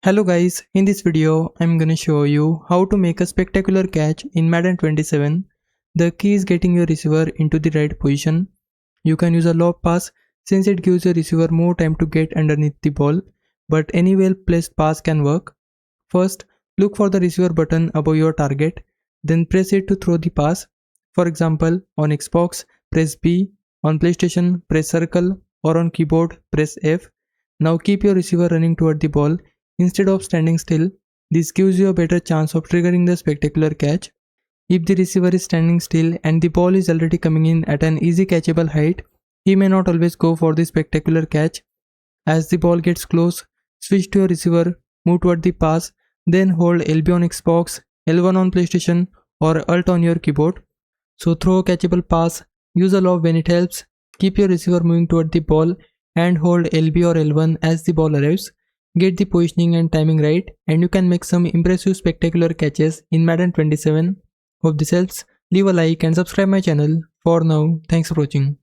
Hello guys, in this video I'm gonna show you how to make a spectacular catch in Madden 27. The key is getting your receiver into the right position. You can use a lob pass since it gives your receiver more time to get underneath the ball, but any well placed pass can work. First, look for the receiver button above your target, then press it to throw the pass. For example, on Xbox, press B, on PlayStation, press circle, or on keyboard, press F. Now keep your receiver running toward the ball instead of standing still. This gives you a better chance of triggering the spectacular catch. If the receiver is standing still and the ball is already coming in at an easy catchable height, he may not always go for the spectacular catch. As the ball gets close, switch to your receiver, move toward the pass, then hold LB on Xbox, L1 on PlayStation, or Alt on your keyboard. So throw a catchable pass, use a lob when it helps, keep your receiver moving toward the ball, and hold LB or L1 as the ball arrives. Get the positioning and timing right, and you can make some impressive spectacular catches in Madden 27. Hope this helps. Leave a like and subscribe my channel. For now, thanks for watching.